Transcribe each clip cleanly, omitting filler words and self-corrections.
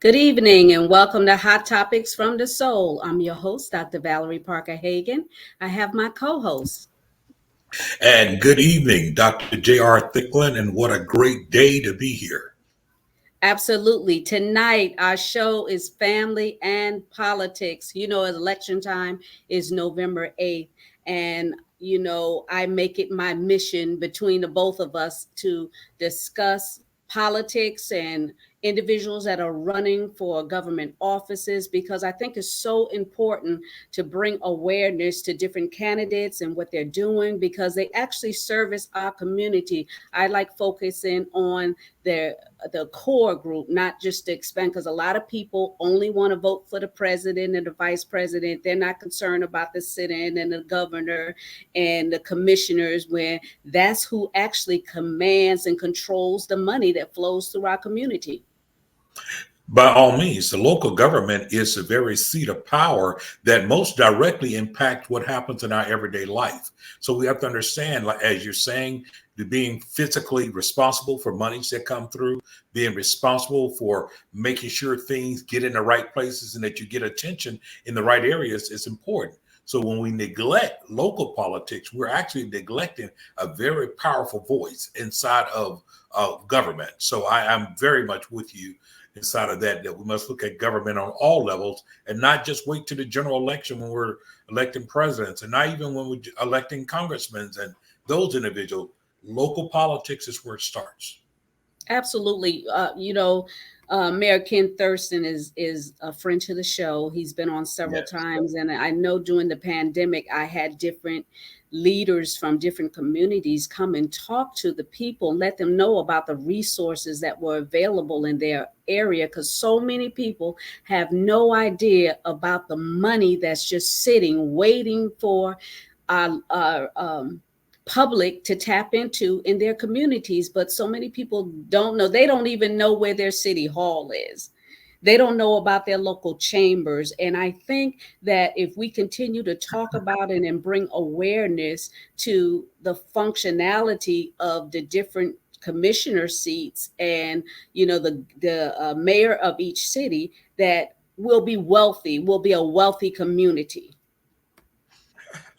Good evening and welcome to Hot Topics from the Soul. I'm your host, Dr. Valerie Parker Hagan. I have my co-host. And good evening, Dr. J.R. Thicklin, and what a great day to be here. Absolutely. Tonight, our show is family and politics. Election time is November 8th. And, I make it my mission between the both of us to discuss politics and individuals that are running for government offices because I think it's so important to bring awareness to different candidates and what they're doing because they actually service our community. I like focusing on the core group, not just to expand, because a lot of people only want to vote for the president and the vice president. They're not concerned about the sitting and the governor and the commissioners, where that's who actually commands and controls the money that flows through our community. By all means, the local government is the very seat of power that most directly impacts what happens in our everyday life. So we have to understand, like as you're saying, being physically responsible for monies that come through, being responsible for making sure things get in the right places and that you get attention in the right areas is important. So when we neglect local politics, we're actually neglecting a very powerful voice inside of government. So I am very much with you inside of that we must look at government on all levels and not just wait to the general election when we're electing presidents and not even when we're electing congressmen and those individuals. Local politics is where it starts. Absolutely. Mayor Ken Thurston is a friend to the show. He's been on several Yes. times, and I know during the pandemic, I had different leaders from different communities come and talk to the people, let them know about the resources that were available in their area, because so many people have no idea about the money that's just sitting, waiting for our public to tap into in their communities. But so many people don't know. They don't even know where their city hall is. They don't know about their local chambers. And I think that if we continue to talk about it and bring awareness to the functionality of the different commissioner seats and the mayor of each city, that we'll be wealthy. We'll be a wealthy community.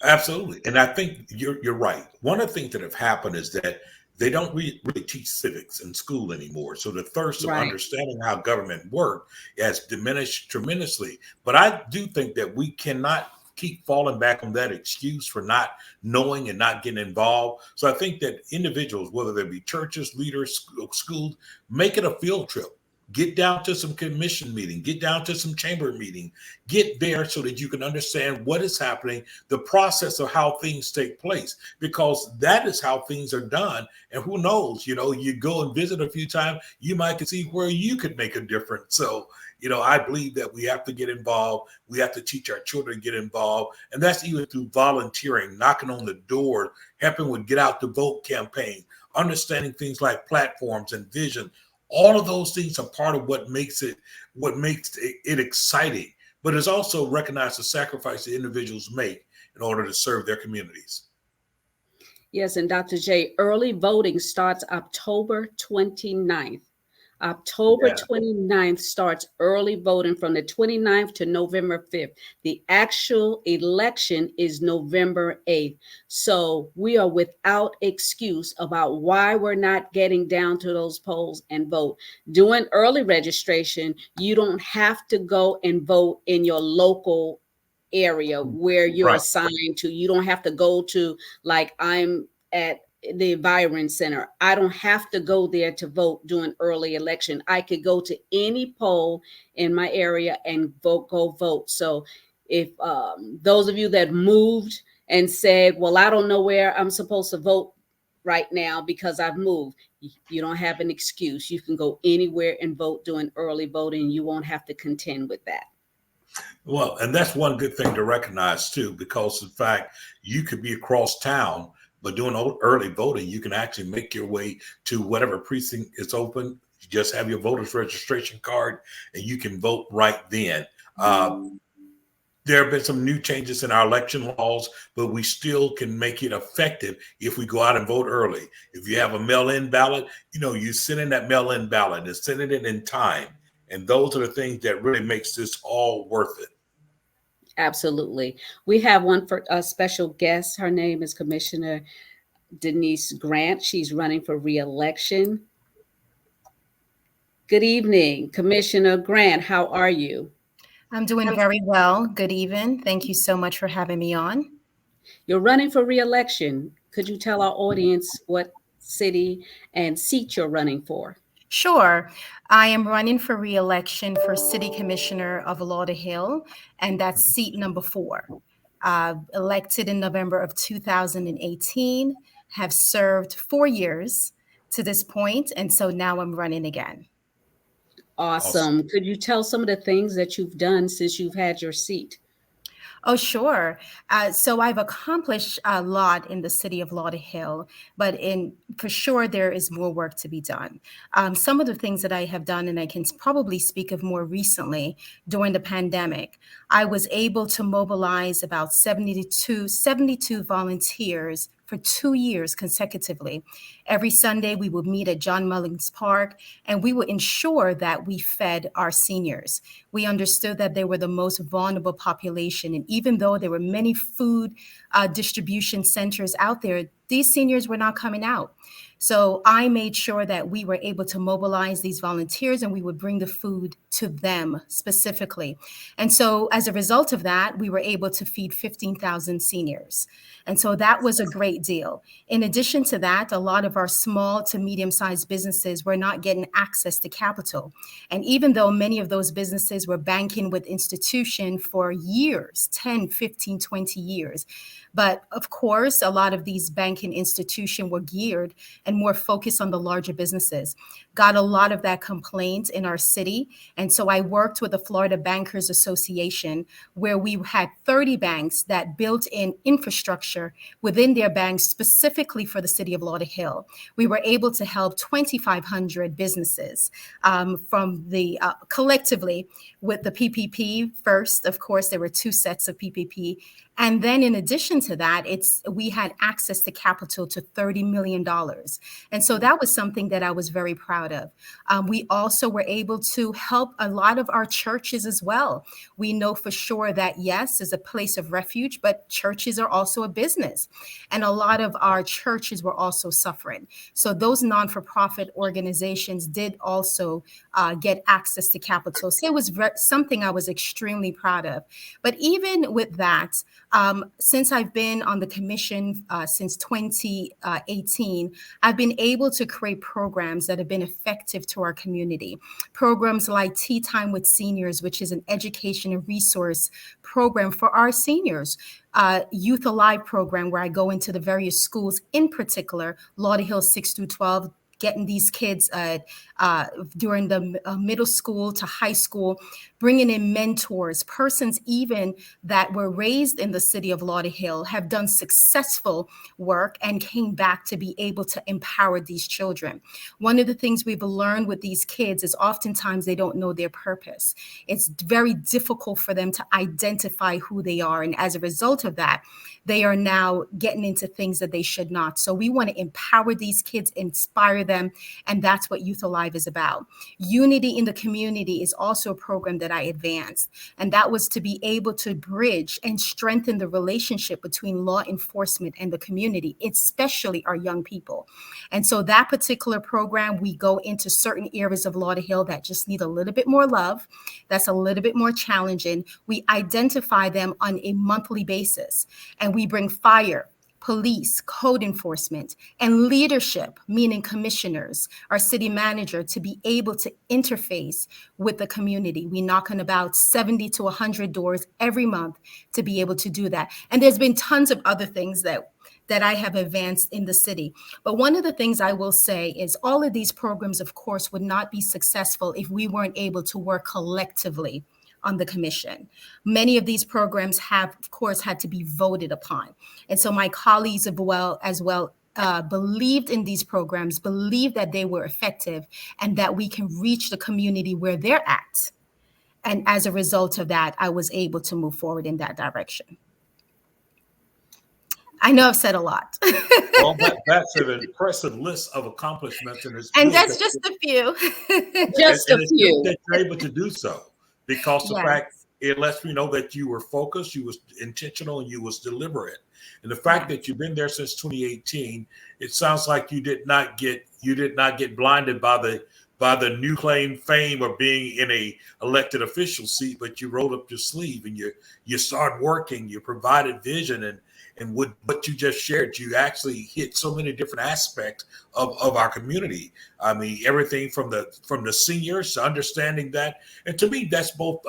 Absolutely. And I think you're right. One of the things that have happened is that they don't really teach civics in school anymore. So the thirst of Right. understanding how government work has diminished tremendously. But I do think that we cannot keep falling back on that excuse for not knowing and not getting involved. So I think that individuals, whether they be churches, leaders, schools, make it a field trip. Get down to some commission meeting, get down to some chamber meeting, get there so that you can understand what is happening, the process of how things take place, because that is how things are done. And who knows, you go and visit a few times, you might can see where you could make a difference. So, I believe that we have to get involved. We have to teach our children to get involved. And that's even through volunteering, knocking on the door, helping with get out the vote campaign, understanding things like platforms and vision. All of those things are part of what makes it exciting, but it's also recognize the sacrifice that individuals make in order to serve their communities. Yes, and Dr. J, early voting starts October 29th. October Yeah, 29th starts early voting from the 29th to November 5th. The actual election is November 8th. So we are without excuse about why we're not getting down to those polls and vote. Doing early registration, you don't have to go and vote in your local area where you're right. assigned to. You don't have to go to, like, I'm at the Byron Center. I don't have to go there to vote during early election. I could go to any poll in my area and go vote. So if those of you that moved and said, well, I don't know where I'm supposed to vote right now because I've moved, you don't have an excuse. You can go anywhere and vote during early voting. You won't have to contend with that. Well, and that's one good thing to recognize too, because in fact, you could be across town, but doing early voting, you can actually make your way to whatever precinct is open. You just have your voter's registration card and you can vote right then. Uh, there have been some new changes in our election laws, but we still can make it effective if we go out and vote early. If you have a mail-in ballot, you send in that mail-in ballot and send it in time. And those are the things that really makes this all worth it. Absolutely. We have one for a special guest. Her name is Commissioner Denise Grant. She's running for reelection. Good evening, Commissioner Grant. How are you? I'm doing very well. Good evening. Thank you so much for having me on. You're running for reelection. Could you tell our audience what city and seat you're running for? Sure. I am running for reelection for City Commissioner of Lauderhill, and that's seat number 4. Elected in November of 2018, have served 4 years to this point, and so now I'm running again. Awesome. Awesome. Could you tell some of the things that you've done since you've had your seat? Oh, sure. So I've accomplished a lot in the city of Lauderhill, but for sure there is more work to be done. Some of the things that I have done, and I can probably speak of more recently during the pandemic, I was able to mobilize about 72 volunteers for 2 years consecutively. Every Sunday, we would meet at John Mullins Park, and we would ensure that we fed our seniors. We understood that they were the most vulnerable population. And even though there were many food distribution centers out there, these seniors were not coming out. So I made sure that we were able to mobilize these volunteers and we would bring the food to them specifically. And so as a result of that, we were able to feed 15,000 seniors. And so that was a great deal. In addition to that, a lot of our small to medium-sized businesses were not getting access to capital. And even though many of those businesses were banking with institution for years, 10, 15, 20 years, but of course, a lot of these banking institutions were geared and more focused on the larger businesses. Got a lot of that complaint in our city. And so I worked with the Florida Bankers Association, where we had 30 banks that built in infrastructure within their banks specifically for the city of Lauderhill. We were able to help 2,500 businesses from the collectively with the PPP first. Of course, there were 2 sets of PPP. And then in addition to that, we had access to capital to $30 million. And so that was something that I was very proud of. We also were able to help a lot of our churches as well. We know for sure that, yes, is a place of refuge, but churches are also a business. And a lot of our churches were also suffering. So those non-for-profit organizations did also get access to capital. So it was something I was extremely proud of. But even with that, since I've been on the commission since 2018, I've been able to create programs that have been effective to our community. Programs like Tea Time with Seniors, which is an education and resource program for our seniors. Youth Alive program, where I go into the various schools, in particular, Lauderhill 6 through 12, getting these kids during the middle school to high school, bringing in mentors, persons even that were raised in the city of Lauderhill, have done successful work and came back to be able to empower these children. One of the things we've learned with these kids is oftentimes they don't know their purpose. It's very difficult for them to identify who they are. And as a result of that, they are now getting into things that they should not. So we want to empower these kids, inspire them, and that's what Youth Alive is about. Unity in the Community is also a program that I advanced, and that was to be able to bridge and strengthen the relationship between law enforcement and the community, especially our young people. And so that particular program, we go into certain areas of Lauderhill that just need a little bit more love, that's a little bit more challenging. We identify them on a monthly basis, and we bring fire, police, code enforcement, and leadership, meaning commissioners, our city manager, to be able to interface with the community. We knock on about 70 to 100 doors every month to be able to do that. And there's been tons of other things that I have advanced in the city. But one of the things I will say is all of these programs, of course, would not be successful if we weren't able to work collectively on the commission. Many of these programs have, of course, had to be voted upon. And so my colleagues as well believed in these programs, believed that they were effective and that we can reach the community where they're at. And as a result of that, I was able to move forward in that direction. I know I've said a lot. Well, that's an impressive list of accomplishments, and it's And good that's that just a few. Just a it's good few. that you're able to do so, because the fact Yes. it lets me know that you were focused, you was intentional, and you was deliberate. And the fact Yes. that you've been there since 2018, it sounds like you did not get blinded by the new claim fame of being in a elected official seat, but you rolled up your sleeve and you started working, you provided vision, and what you just shared, you actually hit so many different aspects of our community. I mean, everything from the seniors to understanding that, and to me, that's both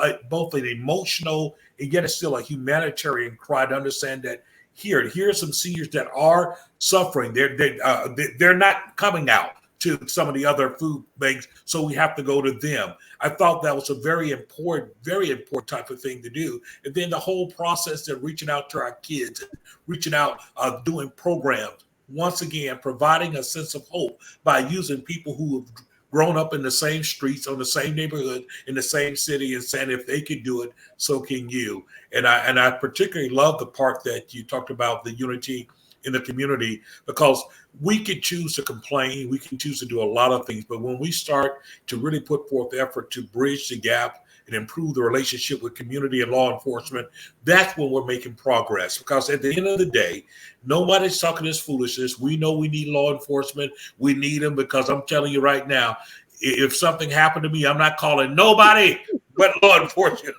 an emotional and yet it's still a humanitarian cry to understand that here's some seniors that are suffering. They're not coming out to some of the other food banks, so we have to go to them. I thought that was a very important type of thing to do. And then the whole process of reaching out to our kids, and reaching out, doing programs. Once again, providing a sense of hope by using people who have grown up in the same streets, on the same neighborhood, in the same city, and saying if they can do it, so can you. And I particularly love the part that you talked about the unity in the community, because we can choose to complain, we can choose to do a lot of things, but when we start to really put forth effort to bridge the gap and improve the relationship with community and law enforcement, that's when we're making progress. Because at the end of the day, nobody's talking this foolishness. We know we need law enforcement. We need them, because I'm telling you right now, if something happened to me, I'm not calling nobody but law enforcement,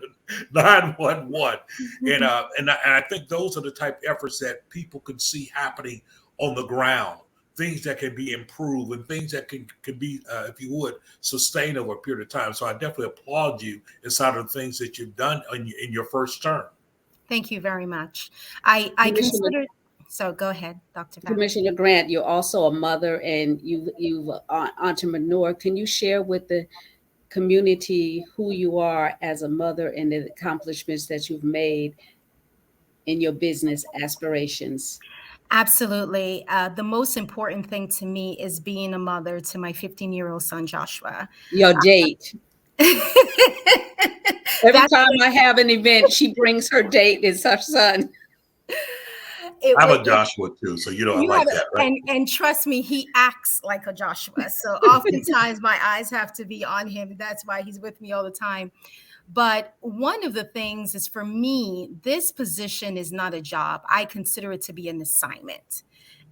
911. And I think those are the type of efforts that people can see happening on the ground, things that can be improved and things that can be, if you would, sustained over a period of time. So I definitely applaud you inside of the things that you've done in your first term. Thank you very much. I Commissioner consider, so go ahead, Dr. Val. Commissioner Grant, you're also a mother and you entrepreneur. Can you share with the community who you are as a mother and the accomplishments that you've made in your business aspirations? Absolutely. The most important thing to me is being a mother to my 15-year-old son, Joshua. Your date. Every That's time I have an event, she brings her date. It's her son. it, I'm wa- a it Joshua too, so I you like have that, right? and trust me, he acts like a Joshua. So oftentimes my eyes have to be on him. That's why he's with me all the time. But one of the things is, for me, this position is not a job. I consider it to be an assignment.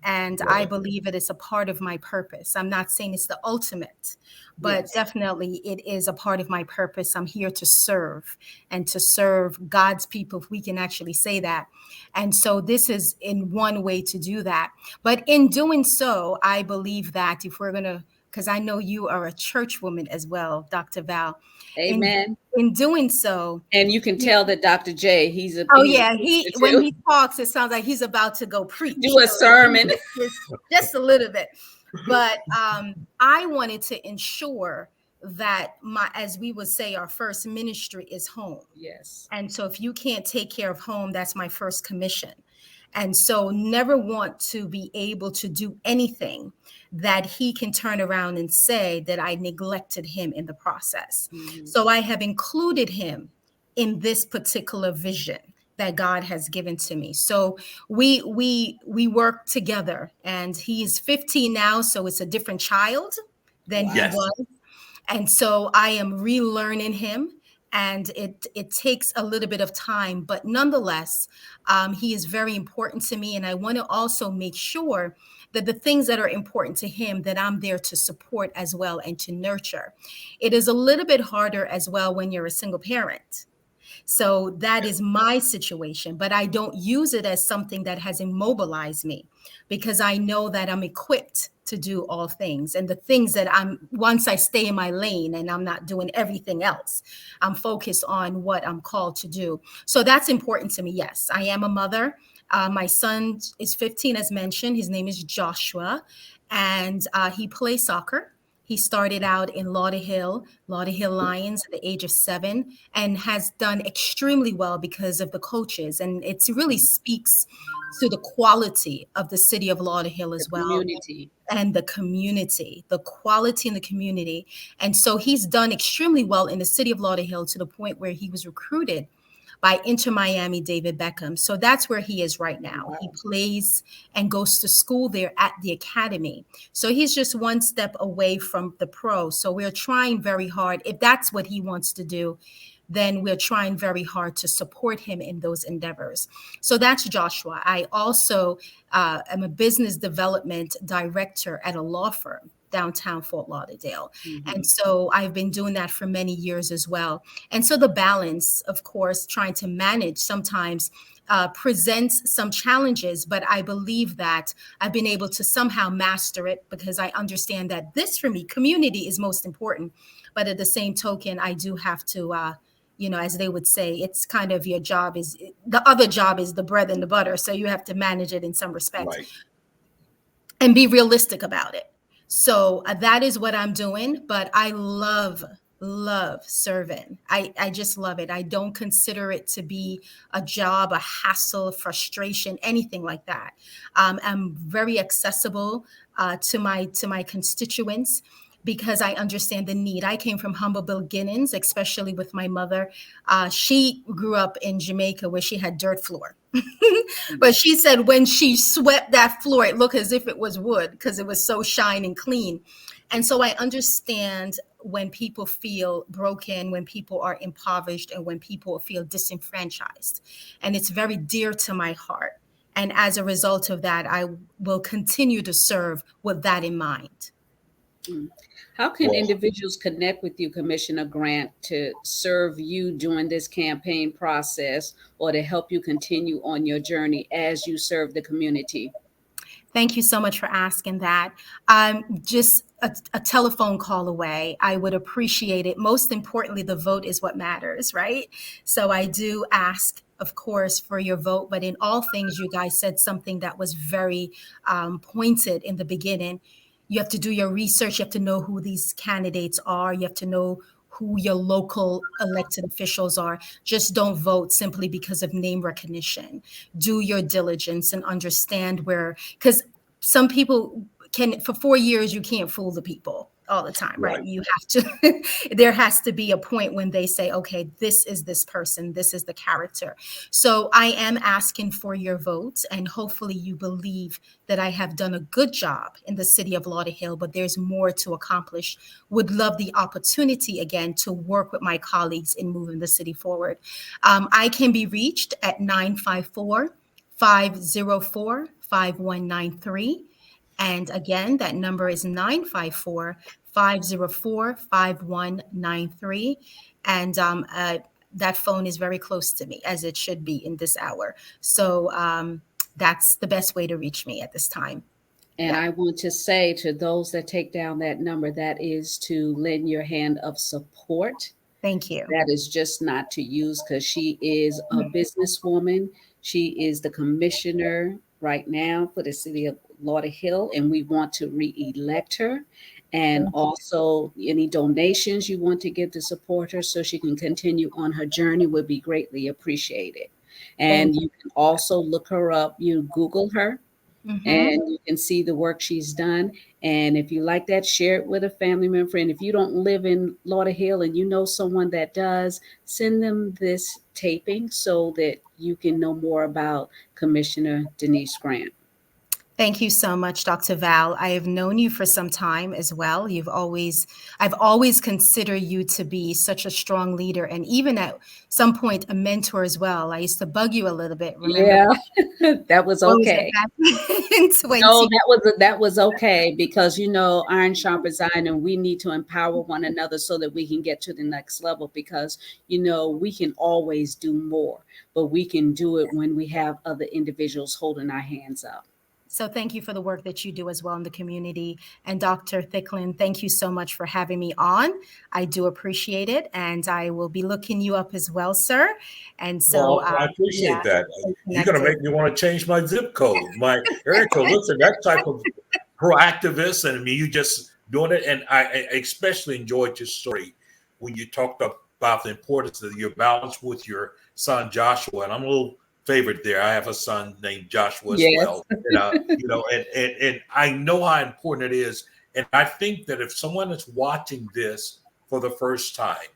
And I Right. believe it is a part of my purpose. I'm not saying it's the ultimate, but Yes. definitely it is a part of my purpose. I'm here to serve and to serve God's people, if we can actually say that. And so this is in one way to do that. But in doing so, I believe that if we're going to, because I know you are a church woman as well, Dr. Val, in Amen. in doing so, And you can tell that Dr. J, oh he's a yeah, he preacher when too. he talks, it sounds like he's about to go preach. Do a sermon. Just a little bit. But I wanted to ensure that my, as we would say, our first ministry is home. Yes. And so if you can't take care of home, that's my first commission. And so never want to be able to do anything that he can turn around and say that I neglected him in the process. Mhm. So I have included him in this particular vision that God has given to me. So we work together, and he is 15 now, so it's a different child than he Wow. Yes. was. And so I am relearning him, and it takes a little bit of time, but nonetheless, he is very important to me, and I want to also make sure that the things that are important to him, that I'm there to support as well and to nurture. It is a little bit harder as well when you're a single parent, so that is my situation, but I don't use it as something that has immobilized me, because I know that I'm equipped to do all things. And the things that once I stay in my lane and I'm not doing everything else, I'm focused on what I'm called to do. So that's important to me. Yes, I am a mother. My son is 15, as mentioned. His name is Joshua, and he plays soccer. He started out in Lauderhill Lions at the age of 7, and has done extremely well because of the coaches. And it really speaks to the quality of the city of Lauderhill The as well, community. and the quality in the community. And so he's done extremely well in the city of Lauderhill, to the point where he was recruited by Inter Miami David Beckham. So that's where he is right now. He Wow. plays and goes to school there at the academy. So he's just one step away from the pro. So we're trying very hard. If that's what he wants to do, then we're trying very hard to support him in those endeavors. So that's Joshua. I also am a business development director at a law firm downtown Fort Lauderdale. And Mhm. so I've been doing that for many years as well. And so the balance, of course, trying to manage sometimes presents some challenges, but I believe that I've been able to somehow master it because I understand that this for me, community is most important. But at the same token, I do have to, as they would say, it's kind of your job is the other job is the bread and the butter. So you have to manage it in some respect Right. and be realistic about it. So that is what I'm doing. But I love serving. I just love it. I don't consider it to be a job, a hassle, frustration, anything like that. I'm very accessible to my constituents because I understand the need. I came from humble beginnings, especially with my mother. She grew up in Jamaica where she had dirt floor. But she said when she swept that floor, it looked as if it was wood because it was so shiny and clean. And so I understand when people feel broken, when people are impoverished, and when people feel disenfranchised. And it's very dear to my heart. And as a result of that, I will continue to serve with that in mind. Mm. How can Well, individuals connect with you, Commissioner Grant, to serve you during this campaign process or to help you continue on your journey as you serve the community? Thank you so much for asking that. Just a telephone call away. I would appreciate it. Most importantly, the vote is what matters, right? So I do ask, of course, for your vote. But in all things, you guys said something that was very pointed in the beginning. You have to do your research. You have to know who these candidates are. You have to know who your local elected officials are. Just don't vote simply because of name recognition. Do your diligence and understand where, because some people can, for 4 years, you can't fool the people all the time, right? right. You have to, there has to be a point when they say, okay, this is this person, this is the character. So I am asking for your votes, and hopefully you believe that I have done a good job in the city of Lauderhill, but there's more to accomplish. Would love the opportunity again to work with my colleagues in moving the city forward. I can be reached at 954-504-5193. And again, that number is 954-504-5193. And that phone is very close to me, as it should be in this hour. So that's the best way to reach me at this time. And Yeah. I want to say to those that take down that number, that is to lend your hand of support. Thank you. That is just not to use because she is a businesswoman. She is the commissioner right now for the city of Lauderhill, and we want to re-elect her. And Thank you. also, any donations you want to give to support her so she can continue on her journey would be greatly appreciated. And Thank you can also look her up. You Google her you. Hmm. and you can see the work she's done. And if you like that, share it with a family member. And if you don't live in Lauderhill and you know someone that does, send them this taping so that you can know more about Commissioner Denise Grant. Thank you so much, Dr. Val. I have known you for some time as well. I've always considered you to be such a strong leader, and even at some point, a mentor as well. I used to bug you a little bit. Remember, Yeah, that was what was that okay. back in No, 20? that was okay because iron sharpens iron, and we need to empower one another so that we can get to the next level. Because we can always do more, but we can do it when we have other individuals holding our hands up. So thank you for the work that you do as well in the community. And Dr. Thicklin, thank you so much for having me on. I do appreciate it. And I will be looking you up as well, sir. And so, Well, I yeah, appreciate that. stay You're going to connected. make me want to change my zip code, my area code. Listen, that type of proactivist, and I mean, you just doing it. And I especially enjoyed your story when you talked about the importance of your balance with your son Joshua. And I'm a little favorite there. I have a son named Joshua as Yes. well. And and I know how important it is. And I think that if someone is watching this for the first time,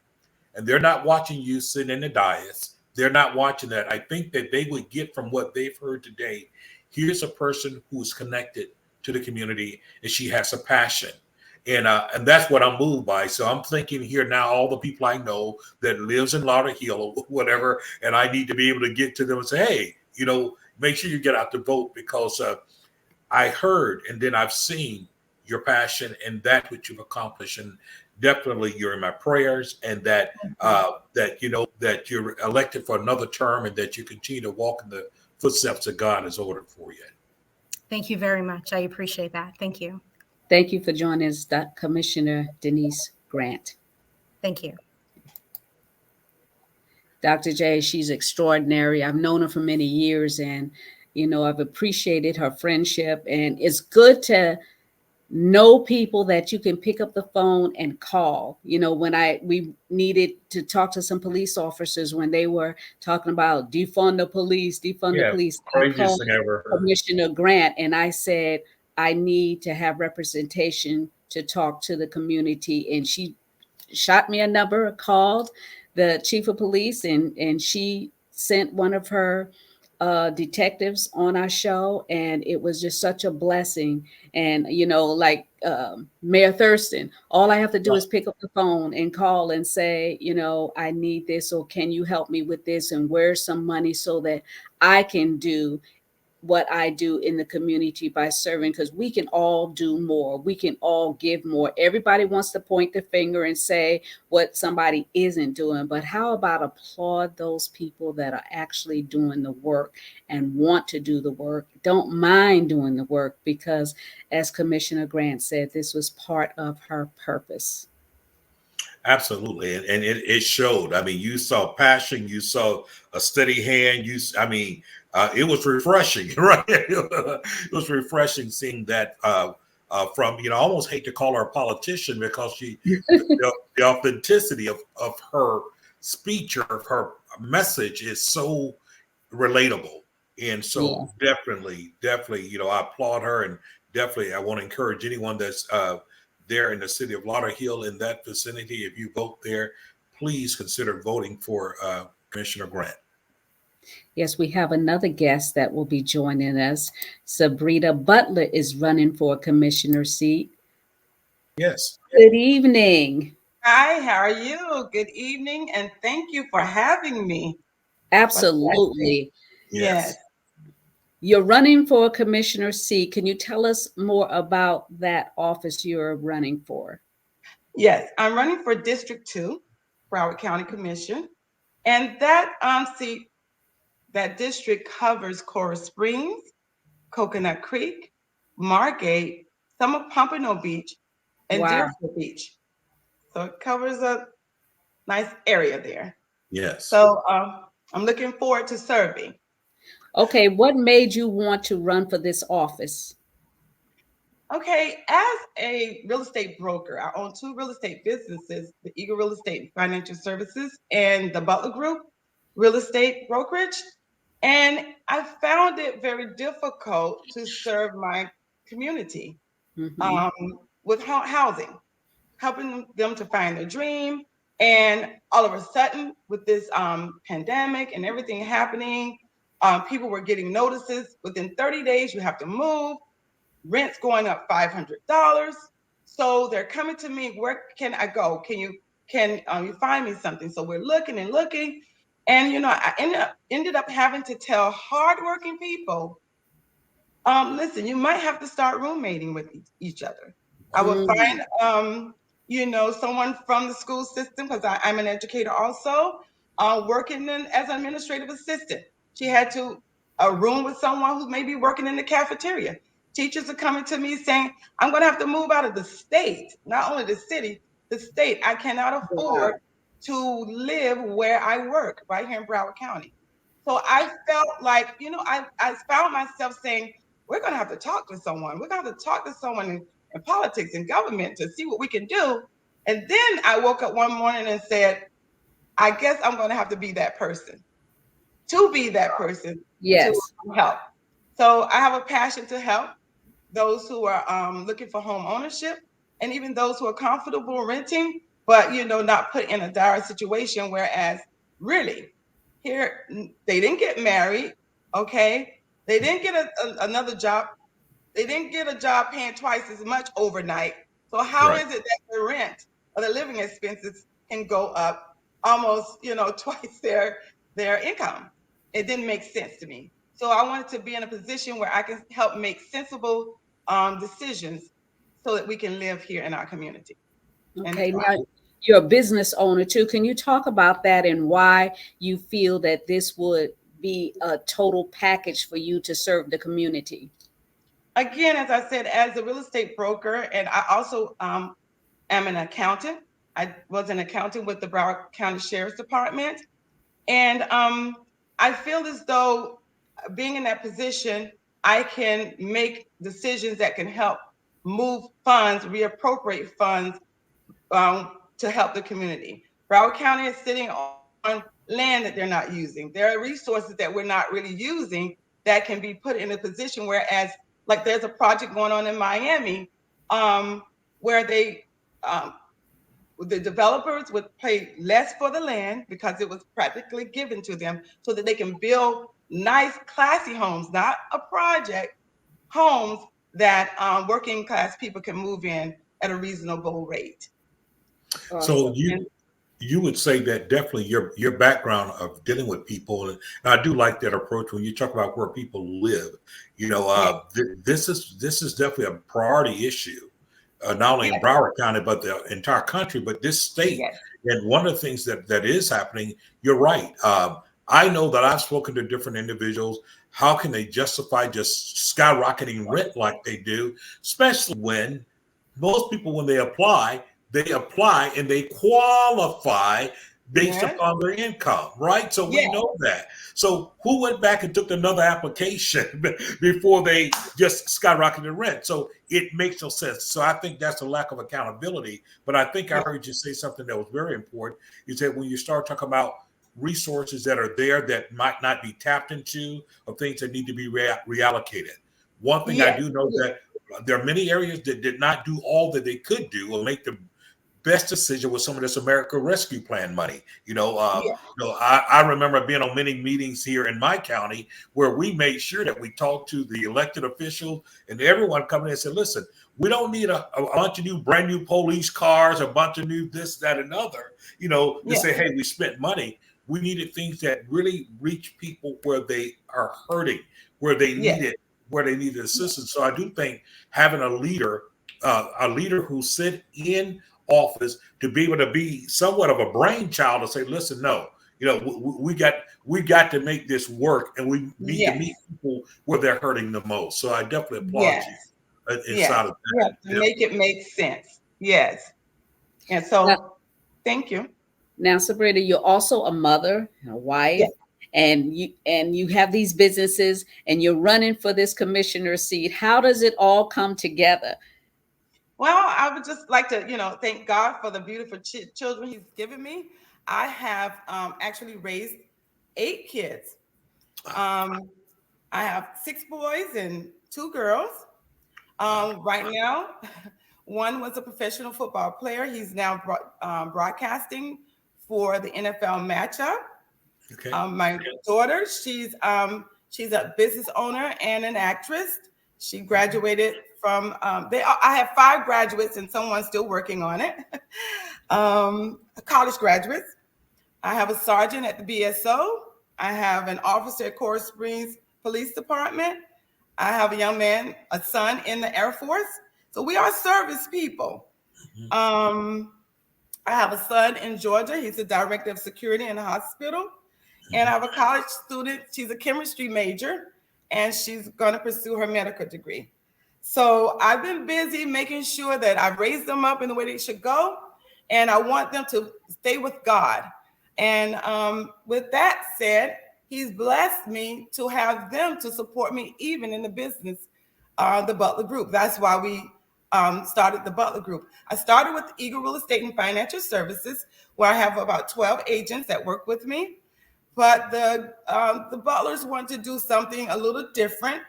and they're not watching you sitting in the dais, they're not watching that. I think that they would get from what they've heard today. Here's a person who is connected to the community, and she has a passion, and that's what I'm moved by. So I'm thinking here now, all the people I know that lives in Lauderhill or whatever, and I need to be able to get to them and say, hey, make sure you get out to vote, because I heard and then I've seen your passion and that which you've accomplished, and definitely you're in my prayers, and that you're elected for another term, and that you continue to walk in the footsteps that God has ordered for you. Thank you very much. I appreciate that. Thank you. Thank you for joining us, Commissioner Denise Grant. Thank you. Dr. J, she's extraordinary. I've known her for many years, and I've appreciated her friendship, and it's good to know people that you can pick up the phone and call. When we needed to talk to some police officers when they were talking about defund the police, Yeah, I craziest called thing I ever heard. Commissioner Grant and I said, I need to have representation to talk to the community. And she shot me a number, called the chief of police, and she sent one of her detectives on our show, and it was just such a blessing. And like Mayor Thurston, all I have to do is pick up the phone and call and say, I need this, or can you help me with this, and where's some money so that I can do what I do in the community by serving, because we can all do more. We can all give more. Everybody wants to point the finger and say what somebody isn't doing, but how about applaud those people that are actually doing the work and want to do the work, don't mind doing the work, because as Commissioner Grant said, this was part of her purpose. Absolutely, and it showed. I mean, you saw passion, you saw a steady hand. It was refreshing, right? It was refreshing seeing that from, I almost hate to call her a politician, because the authenticity of her speech or of her message is so relatable, and so definitely, I applaud her, and definitely I want to encourage anyone that's there in the city of Lauderhill, in that vicinity, if you vote there, please consider voting for Commissioner Grant. Yes, we have another guest that will be joining us. Sabrina Butler is running for a commissioner seat. Yes. Good evening. Hi, how are you? Good evening, and thank you for having me. Absolutely. Yes. You're running for a commissioner seat. Can you tell us more about that office you're running for? Yes, I'm running for District 2, Broward County Commission. And that seat, that district covers Coral Springs, Coconut Creek, Margate, some of Pompano Beach, and Wow. Deerfield Beach. So it covers a nice area there. Yes. So I'm looking forward to serving. Okay, what made you want to run for this office? Okay, as a real estate broker, I own 2 real estate businesses, the Eagle Real Estate Financial Services and the Butler Group Real Estate Brokerage. And I found it very difficult to serve my community with housing, helping them to find their dream. And all of a sudden, with this pandemic and everything happening, people were getting notices within 30 days, you have to move. Rent's going up $500. So they're coming to me, where can I go? Can you find me something? So we're looking and looking. And I ended up having to tell hardworking people, listen, you might have to start roommating with each other. I would find someone from the school system, because I'm an educator also, working as an administrative assistant. She had to a room with someone who may be working in the cafeteria. Teachers are coming to me saying, I'm going to have to move out of the state, not only the city, the state. I cannot afford to live where I work, right here in Broward County. So I felt like, I found myself saying, we're going to have to talk to someone. We're going to have to talk to someone in politics and government to see what we can do. And then I woke up one morning and said, I guess I'm going to have to be that person, Yes. to help. So I have a passion to help those who are looking for home ownership, and even those who are comfortable renting, but not put in a dire situation. Whereas really, here, they didn't get married. Okay. They didn't get another job. They didn't get a job paying twice as much overnight. So how Right. is it that the rent or the living expenses can go up almost, twice their income? It didn't make sense to me. So I wanted to be in a position where I can help make sensible decisions so that we can live here in our community and Okay, thrive. now you're a business owner too. Can you talk about that and why you feel that this would be a total package for you to serve the community? Again, as I said, as a real estate broker, and I also am an accountant. I was an accountant with the Broward County Sheriff's Department. And I feel as though being in that position, I can make decisions that can help move funds, reappropriate funds to help the community. Broward County is sitting on land that they're not using. There are resources that we're not really using that can be put in a position, whereas like there's a project going on in Miami where um, the developers would pay less for the land because it was practically given to them so that they can build nice, classy homes, not a project, homes that working class people can move in at a reasonable rate. So Awesome. you would say that definitely your background of dealing with people, and I do like that approach when you talk about where people live. Yeah, This is definitely a priority issue, not only in yeah, Broward County but the entire country, but this state. yes, And one of the things that is happening, you're right. I know that I've spoken to different individuals. How can they justify just skyrocketing rent like they do, especially when most people, when they apply and they qualify based yes, upon their income, right? So we yes, know that. So who went back and took another application before they just skyrocketed rent? So it makes no sense. So I think that's a lack of accountability. But I think I yes, heard you say something that was very important. You said when you start talking about resources that are there that might not be tapped into, or things that need to be reallocated. One thing I yes, do know that there are many areas that did not do all that they could do or make the best decision with some of this America Rescue Plan money. yes, I remember being on many meetings here in my county where we made sure that we talked to the elected officials and everyone coming in and said, listen, we don't need a bunch of new, brand new police cars, a bunch of new this, that, and other, to yes, say, hey, we spent money. We needed things that really reach people where they are hurting, where they yes, need it, where they needed assistance. So I do think having a leader who sit in office to be able to be somewhat of a brainchild to say, listen, no, we got to make this work, and we need to yes, meet people where they're hurting the most. So I definitely applaud yes, you yes. inside of You have that. to make it make sense. Yes. And Now, so, thank you. now, Sabrina, you're also a mother, a Yes. wife, and you have these businesses, and you're running for this commissioner seat. How does it all come together? Well, I would just like to, thank God for the beautiful children He's given me. I have actually raised 8 kids. Um, I have 6 boys and 2 girls. Right now, one was a professional football player. He's now broadcasting for the NFL matchup. Okay. My daughter, she's a business owner and an actress. She graduated from I have 5 graduates and someone's still working on it. College graduates. I have a sergeant at the BSO. I have an officer at Coral Springs Police Department. I have a young man, a son in the Air Force. So we are service people. Mhm. I have a son in Georgia. He's the director of security in a hospital. And I Mhm. have a college student. She's a chemistry major, and she's going to pursue her medical degree. So I've been busy making sure that I raise them up in the way they should go, and I want them to stay with God. And with that said, He's blessed me to have them to support me even in the business, the Butler Group. That's why we started the Butler Group. I started with Eagle Real Estate and Financial Services, where I have about 12 agents that work with me. But the Butlers want to do something a little different.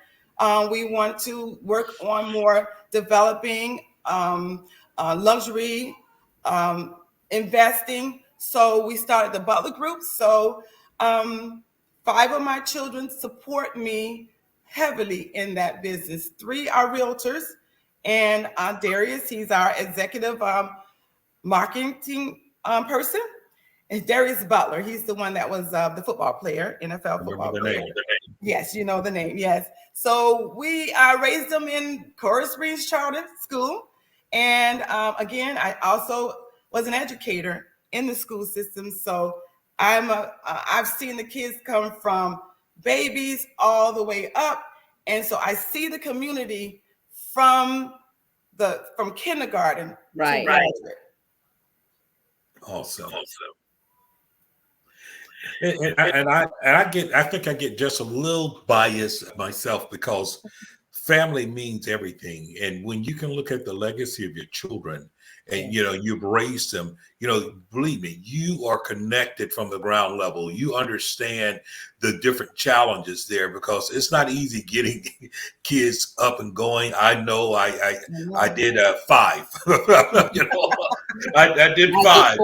We want to work on more developing luxury investing. So we started the Butler Group. So 5 of my children support me heavily in that business. 3 are realtors, and Darius, he's our executive marketing person. And Darius Butler, he's the one that was the football player, NFL Remember football the player. name. Yes, you know the name. Yes. So we raised them in Coral Springs Charter School, and again, I also was an educator in the school system. So I've seen the kids come from babies all the way up, and so I see the community from kindergarten to Right. graduate. Awesome. I think I get just a little biased myself because family means everything. And when you can look at the legacy of your children and you've raised them, believe me, you are connected from the ground level. You understand the different challenges there because it's not easy getting kids up and going. I know I did 5. I did 5,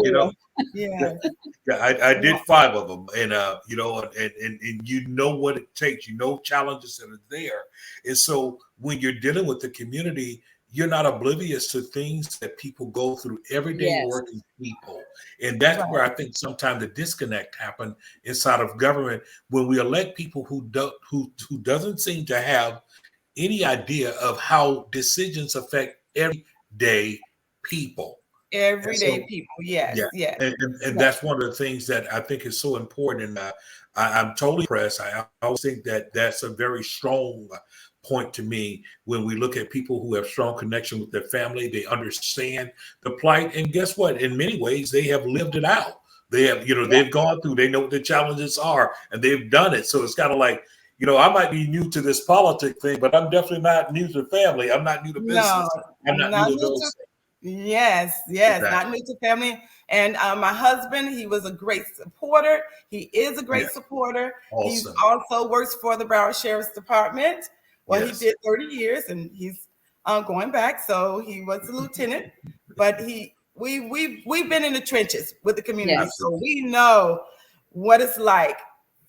Yeah. Yeah, I did 5 of them, and and you know what it takes. You know challenges that are there, and so when you're dealing with the community, you're not oblivious to things that people go through everyday Yes. working people, and that's where I think sometimes the disconnect happen inside of government when we elect people who doesn't seem to have any idea of how decisions affect everyday people. Everyday people, yes, Yeah, yes. and that's one of the things that I think is so important. And I'm totally impressed. I always think that that's a very strong point to me when we look at people who have strong connection with their family. They understand the plight, and guess what? In many ways, they have lived it out. They have, they've gone through. They know what the challenges are, and they've done it. So it's kind of like, I might be new to this politic thing, but I'm definitely not new to family. I'm not new to business. I'm not new to those things. Yes, Exactly. not new to family. And my husband, he was a great supporter. He is a great supporter. Awesome. He's also works for the Broward Sheriff's Department. Well, he did 30 years, and he's going back. So he was a lieutenant, but we've been in the trenches with the community, so we know what it's like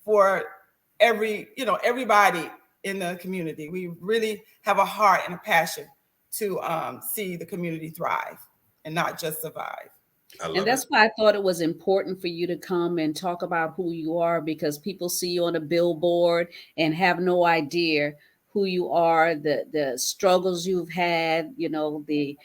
for everybody in the community. We really have a heart and a passion to see the community thrive and not just survive. And that's why I thought it was important for you to come and talk about who you are, because people see you on a billboard and have no idea who you are, the struggles you've had, the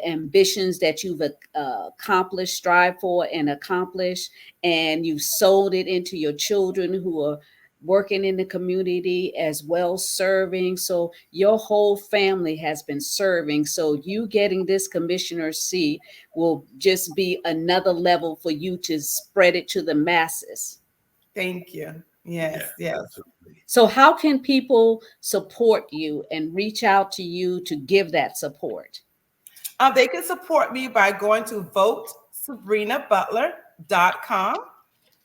ambitions that you've accomplished, strive for and accomplished, and you've sold it into your children who are working in the community as well, serving. So your whole family has been serving. So you getting this commissioner seat will just be another level for you to spread it to the masses. Thank you. Yes. Absolutely. So how can people support you and reach out to you to give that support? They can support me by going to votesabrinabutler.com.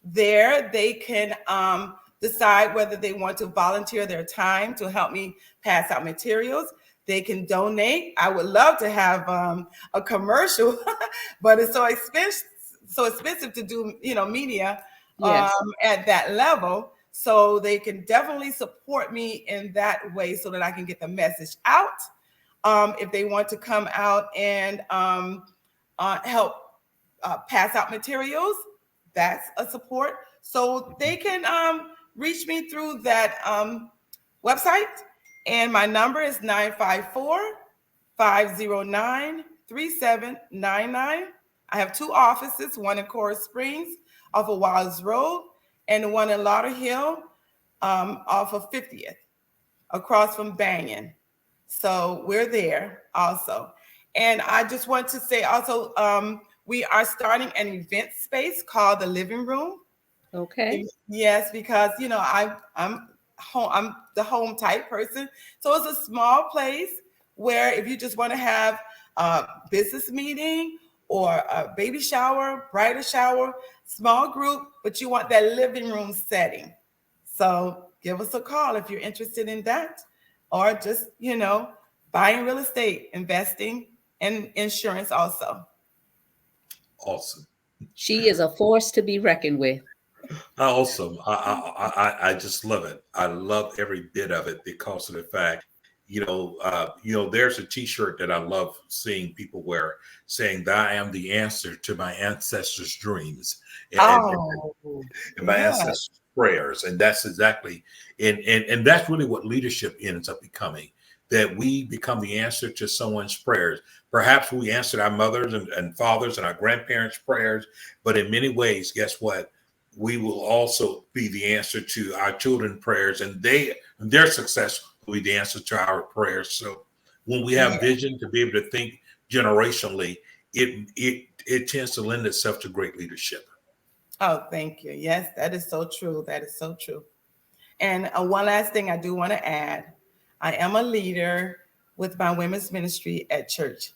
There they can decide whether they want to volunteer their time to help me pass out materials. They can donate. I would love to have a commercial, but it's so expensive to do, media at that level. So they can definitely support me in that way so that I can get the message out. If they want to come out and help pass out materials, that's a support. So they can reach me through that website. And my number is 954-509-3799. I have 2 offices, one in Coral Springs off of Wilds Road and one in Lauderhill off of 50th across from Banyan. So we're there also. And I just want to say also, we are starting an event space called the Living Room. Okay. Yes, because I'm the home type person. So it's a small place where if you just want to have a business meeting or a baby shower, bridal shower, small group, but you want that living room setting. So give us a call if you're interested in that, or just, buying real estate, investing, and insurance also. Awesome. She is a force to be reckoned with. Awesome. I just love it. I love every bit of it because of the fact, there's a T-shirt that I love seeing people wear saying that I am the answer to my ancestors' dreams Oh, and my yeah. ancestors' prayers, and that's exactly, and that's really what leadership ends up becoming. That we become the answer to someone's prayers. Perhaps we answered our mothers and fathers and our grandparents' prayers, but in many ways, guess what? We will also be the answer to our children's prayers, and their success will be the answer to our prayers. So when we have Yeah. vision to be able to think generationally, it tends to lend itself to great leadership. Oh, thank you. Yes, that is so true. That is so true. And one last thing I do want to add, I am a leader with my women's ministry at church,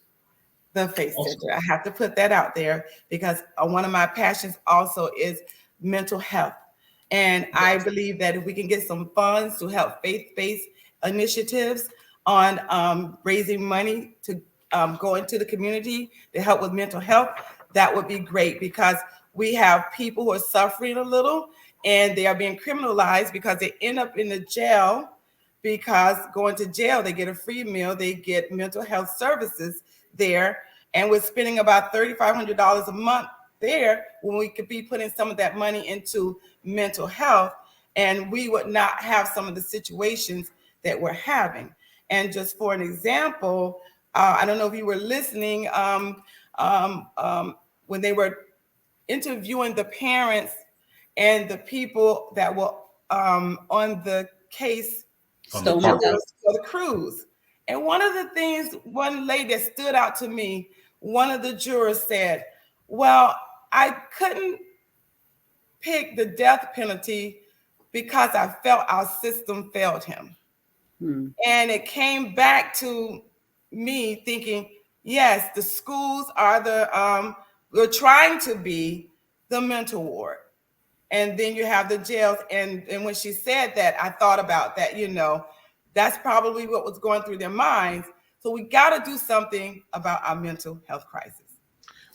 the Faith Awesome. Center. I have to put that out there because one of my passions also is mental health. And I believe that if we can get some funds to help faith-based initiatives on raising money to go into the community to help with mental health, that would be great because we have people who are suffering a little and they are being criminalized because they end up in the jail because going to jail, they get a free meal, they get mental health services there. And we're spending about $3,500 a month there when we could be putting some of that money into mental health. And we would not have some of the situations that we're having. And just for an example, I don't know if you were listening when they were interviewing the parents and the people that were on the case On the Stolen part. for the cruise. And one of the things, one lady that stood out to me, one of the jurors said, well, I couldn't pick the death penalty because I felt our system failed him. Hmm. And it came back to me thinking, yes, the schools are we're trying to be the mental ward. And then you have the jails. And when she said that, I thought about that, that's probably what was going through their minds. So we got to do something about our mental health crisis.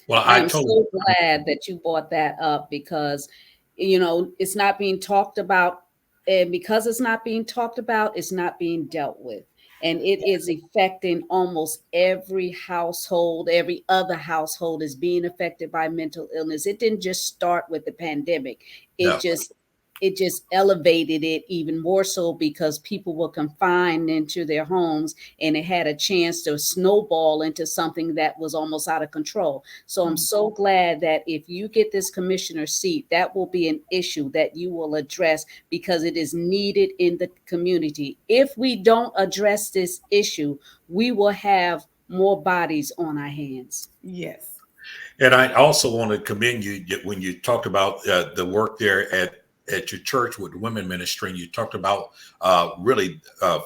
Well, I I am totally. so glad that you brought that up because, it's not being talked about. And because it's not being talked about, it's not being dealt with. And it is affecting almost every household. Every other household is being affected by mental illness. It didn't just start with the pandemic. It No. just it just elevated it even more so because people were confined into their homes and it had a chance to snowball into something that was almost out of control. So I'm so glad that if you get this commissioner seat, that will be an issue that you will address because it is needed in the community. If we don't address this issue, we will have more bodies on our hands. Yes. And I also want to commend you when you talked about the work there at your church with women ministry, and you talked about really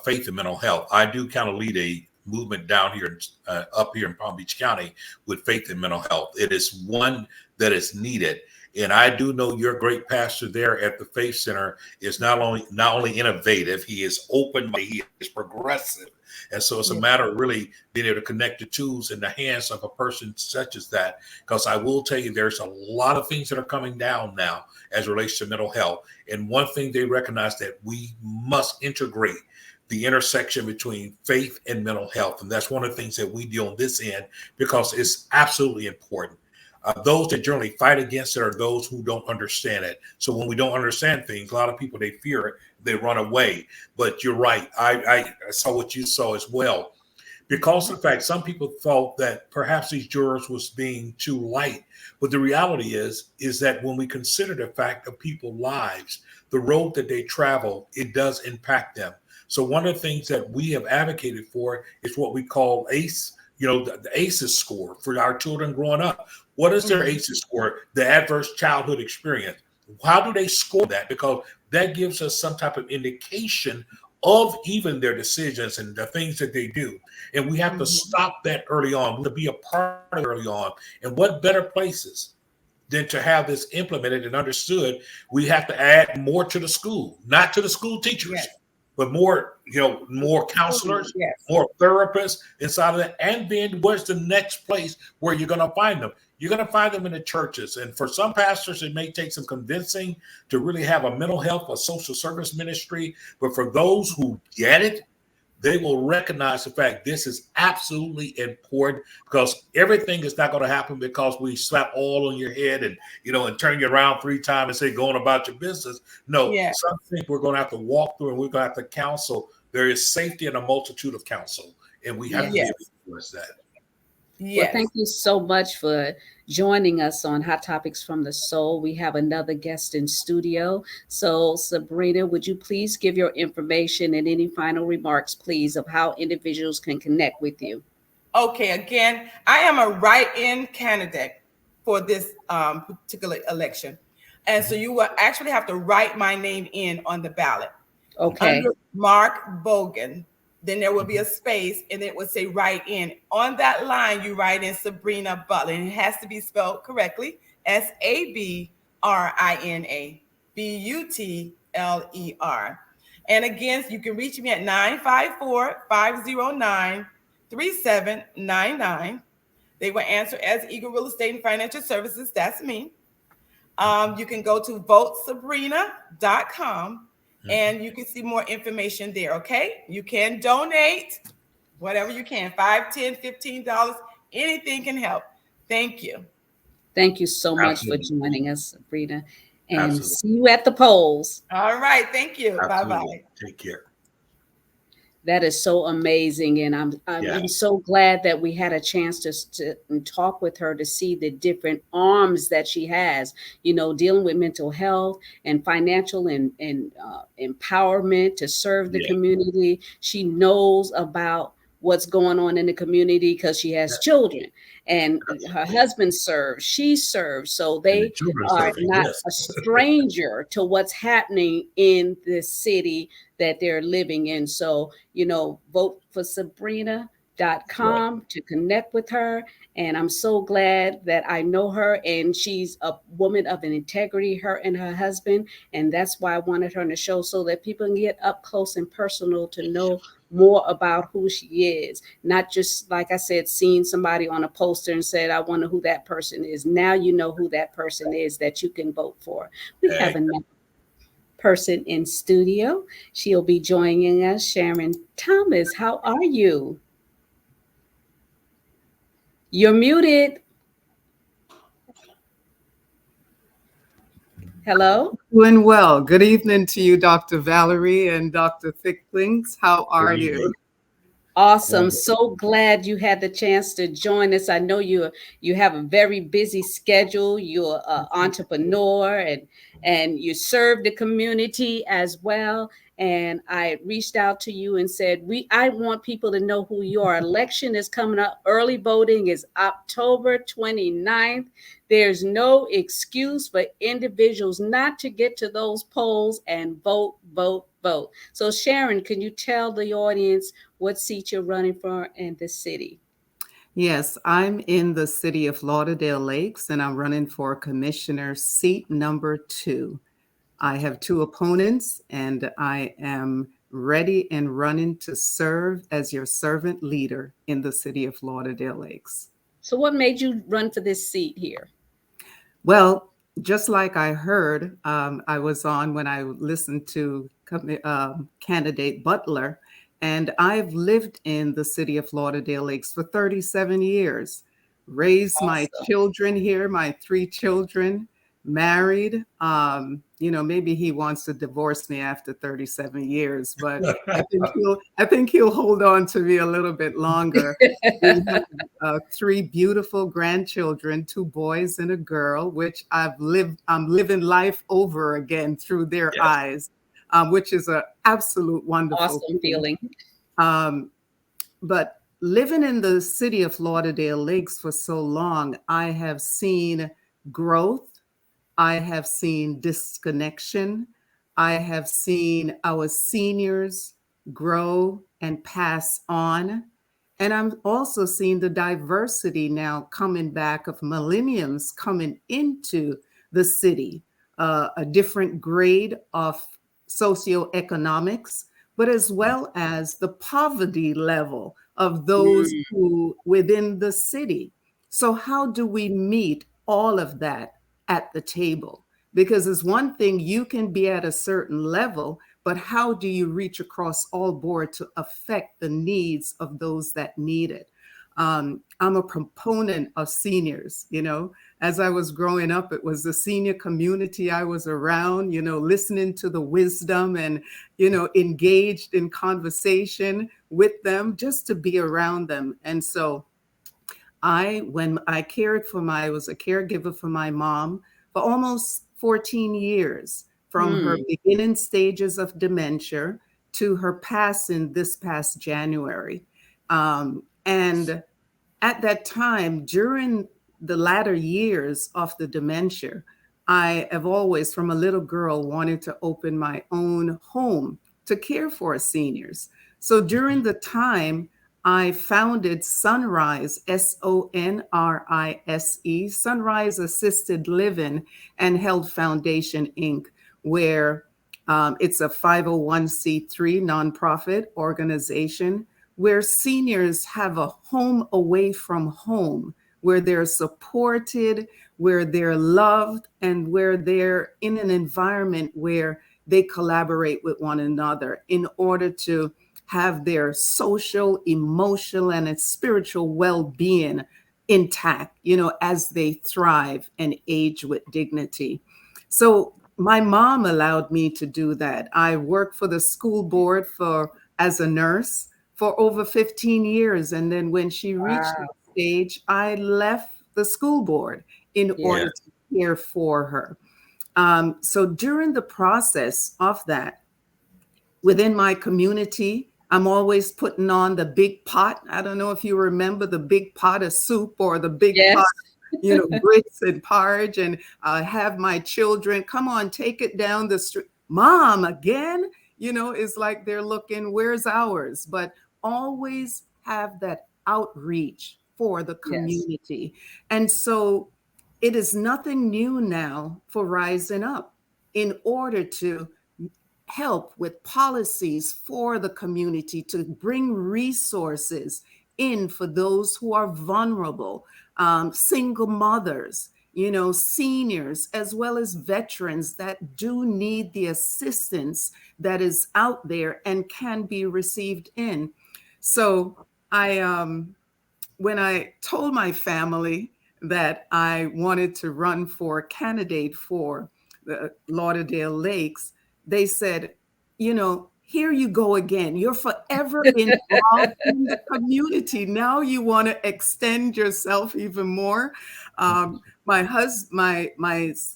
faith and mental health. I do kind of lead a movement down here, up here in Palm Beach County with faith and mental health. It is one that is needed. And I do know your great pastor there at the Faith Center is not only innovative, he is open, he is progressive. And so it's a Yeah. matter of really being able to connect the tools in the hands of a person such as that. Because I will tell you, there's a lot of things that are coming down now as it relates to mental health. And one thing they recognize that we must integrate the intersection between faith and mental health. And that's one of the things that we do on this end because it's absolutely important. Those that generally fight against it are those who don't understand it. So when we don't understand things, a lot of people, they fear it, they run away. But you're right. I saw what you saw as well. Because of the fact some people thought that perhaps these jurors was being too light. But the reality is that when we consider the fact of people's lives, the road that they travel, it does impact them. So one of the things that we have advocated for is what we call ACE, the ACEs score for our children growing up. What is their ACEs score? The adverse childhood experience. How do they score that? Because that gives us some type of indication of even their decisions and the things that they do. And we have to stop that early on, to be a part of it early on. And what better places than to have this implemented and understood? We have to add more to the school, not to the school teachers. Yes. but more, more counselors, Yes. more therapists inside of that. And then where's the next place where you're going to find them? You're going to find them in the churches. And for some pastors, it may take some convincing to really have a mental health or social service ministry. But for those who get it, they will recognize the fact this is absolutely important, because everything is not going to happen because we slap oil on your head and and turn you around 3 times and say going about your business. No, Yeah. something we're going to have to walk through, and we're going to have to counsel. There is safety in a multitude of counsel, and we have to be Yes. able to influence that. Well, Yes. thank you so much for joining us on Hot Topics from the Soul. We have another guest in studio. So, Sabrina, would you please give your information and any final remarks, please, of how individuals can connect with you? Okay, again, I am a write-in candidate for this particular election. And so you will actually have to write my name in on the ballot. Okay. Under Mark Bogan, then there will be a space and it will say write in. On that line, you write in Sabrina Butler, and it has to be spelled correctly, Sabrina Butler. And again, you can reach me at 954-509-3799. They will answer as Eagle Real Estate and Financial Services. That's me. You can go to votesabrina.com and you can see more information there. Okay. You can donate whatever you can, $5, $10, $15, anything can help. Thank you. Thank you so much for Absolutely. joining us, Sabrina. And Absolutely. see you at the polls. All right. Thank you. Absolutely. Bye-bye. Take care. That is so amazing, and I'm so glad that we had a chance to talk with her to see the different arms that she has. Dealing with mental health and financial and empowerment to serve the community. She knows about what's going on in the community because she has children, and her husband serves. She serves, so they are not a stranger to what's happening in the city that they're living in. So, vote for Sabrina.com to connect with her. And I'm so glad that I know her, and she's a woman of an integrity, her and her husband. And that's why I wanted her on the show, so that people can get up close and personal to know more about who she is. Not just, like I said, seeing somebody on a poster and said, I wonder who that person is. Now you know who that person is that you can vote for. We have another person in studio. She'll be joining us, Sharon Thomas. How are you? You're muted. Hello? Doing well. Good evening to you, Dr. Valerie and Dr. Thicklings. How are you? Awesome. So glad you had the chance to join us. I know you have a very busy schedule. You're an entrepreneur and you serve the community as well. And I reached out to you and said, I want people to know who you are. Election is coming up. Early voting is October 29th. There's no excuse for individuals not to get to those polls and vote, vote, vote. So Sharon, can you tell the audience what seat you're running for in the city? Yes, I'm in the city of Lauderdale Lakes, and I'm running for commissioner seat number 2. I have 2 opponents, and I am ready and running to serve as your servant leader in the city of Lauderdale Lakes. So what made you run for this seat here? Well, just like I heard, I was on when I listened to candidate Butler, and I've lived in the city of Lauderdale Lakes for 37 years, raised my children here, my 3 children, married. Maybe he wants to divorce me after 37 years, but I think he'll hold on to me a little bit longer. We have 3 beautiful grandchildren, 2 boys and a girl, which I'm living life over again through their eyes, which is an absolute wonderful feeling. But living in the city of Lauderdale Lakes for so long, I have seen growth. I have seen disconnection. I have seen our seniors grow and pass on. And I'm also seeing the diversity now coming back of millenniums coming into the city, a different grade of socioeconomics, but as well as the poverty level of those Mm, who within the city. So how do we meet all of that at the table? Because it's one thing you can be at a certain level, but how do you reach across all board to affect the needs of those that need it? I'm a proponent of seniors. As I was growing up, it was the senior community I was around, listening to the wisdom and, engaged in conversation with them just to be around them. And so when I I was a caregiver for my mom for almost 14 years, from her mm, beginning stages of dementia to her passing this past January. And at that time, during the latter years of the dementia, I have always, from a little girl, wanted to open my own home to care for seniors. So during the time, I founded Sunrise, Sonrise, Sunrise Assisted Living and Health Foundation, Inc., where it's a 501c3 nonprofit organization where seniors have a home away from home, where they're supported, where they're loved, and where they're in an environment where they collaborate with one another in order to have their social, emotional, and spiritual well-being intact, as they thrive and age with dignity. So my mom allowed me to do that. I worked for the school board as a nurse for over 15 years. And then when she reached wow. that stage, I left the school board in Yeah. order to care for her. So during the process of that, within my community, I'm always putting on the big pot. I don't know if you remember the big pot of soup or the big Yes. pot, grits and porridge, and have my children come on, take it down the street. Mom, again, it's like they're looking, where's ours? But always have that outreach for the Yes. community. And so it is nothing new now for Rising Up in order to help with policies for the community to bring resources in for those who are vulnerable, single mothers, seniors, as well as veterans that do need the assistance that is out there and can be received in. So when I told my family that I wanted to run for candidate for the Lauderdale Lakes, they said, here you go again. You're forever involved in the community. Now you want to extend yourself even more. My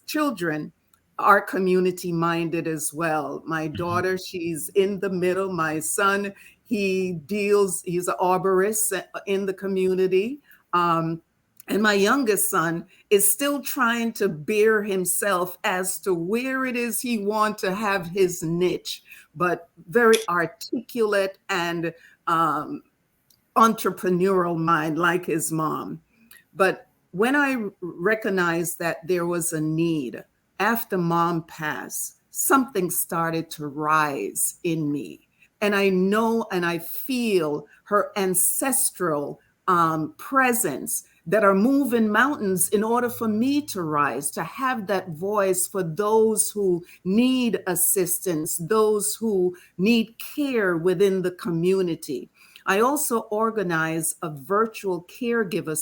children are community minded as well. My daughter, she's in the middle. My son, he's an arborist in the community. And my youngest son is still trying to bear himself as to where it is he wants to have his niche, but very articulate and entrepreneurial mind like his mom. But when I recognized that there was a need after mom passed, something started to rise in me. And I know and I feel her ancestral presence that are moving mountains in order for me to rise, to have that voice for those who need assistance, those who need care within the community. I also organize a virtual caregiver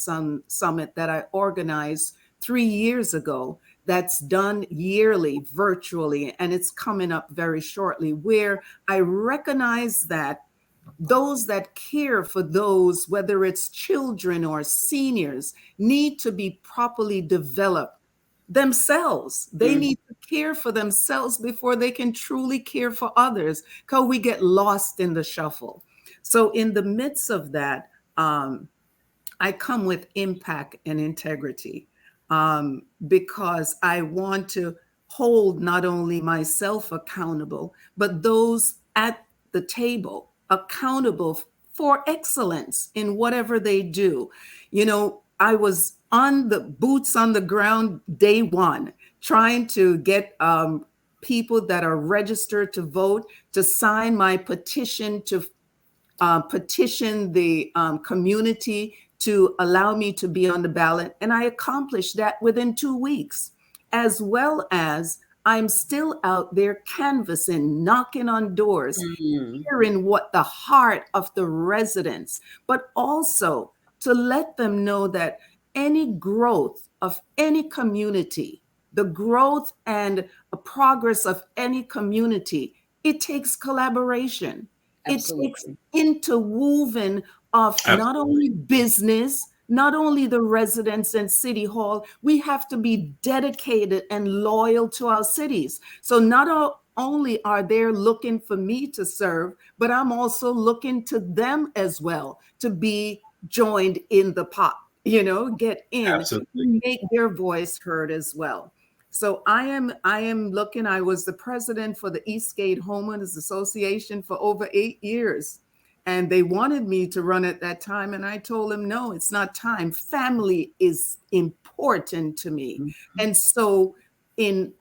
summit that I organized 3 years ago that's done yearly virtually, and it's coming up very shortly, where I recognize that those that care for those, whether it's children or seniors, need to be properly developed themselves. They Mm, need to care for themselves before they can truly care for others, because we get lost in the shuffle. So, in the midst of that, I come with impact and integrity, because I want to hold not only myself accountable, but those at the table accountable for excellence in whatever they do. I was on the boots on the ground day one, trying to get people that are registered to vote to sign my petition to petition the community to allow me to be on the ballot. And I accomplished that within 2 weeks, as well as I'm still out there canvassing, knocking on doors, Mm, hearing what the heart of the residents, but also to let them know that any growth of any community, the growth and progress of any community, it takes collaboration. It takes absolutely. interwoven of not only Absolutely. business, not only the residents and city hall, we have to be dedicated and loyal to our cities. So not only are they looking for me to serve, but I'm also looking to them as well to be joined in the pot, get in, Absolutely. make their voice heard as well. So I am looking. I was the president for the Eastgate Homeowners Association for over 8 years. And they wanted me to run at that time. And I told them, no, it's not time. Family is important to me. Mhm. And so in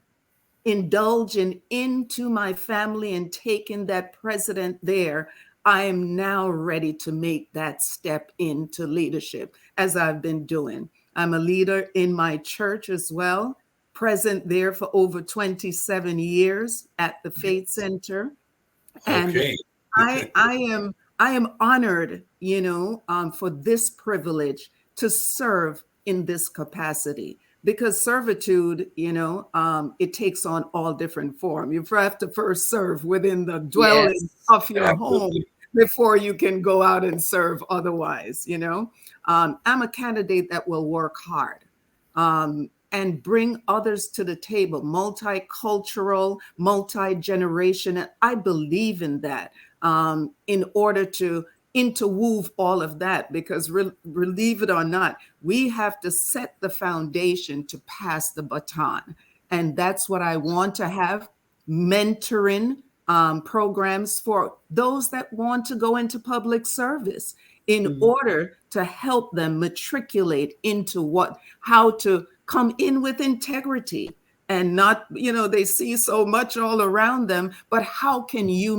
indulging into my family and taking that president there, I am now ready to make that step into leadership as I've been doing. I'm a leader in my church as well, present there for over 27 years at the Faith Center. And Okay. I am honored, for this privilege to serve in this capacity because servitude, it takes on all different form. You have to first serve within the dwelling Yes. of your home Absolutely. before you can go out and serve otherwise. I'm a candidate that will work hard. And bring others to the table, multicultural, multi-generation. And I believe in that in order to interweave all of that, because believe it or not, we have to set the foundation to pass the baton. And that's what I want to have, mentoring programs for those that want to go into public service in Mhm. order to help them matriculate into how to come in with integrity and not, they see so much all around them, but how can you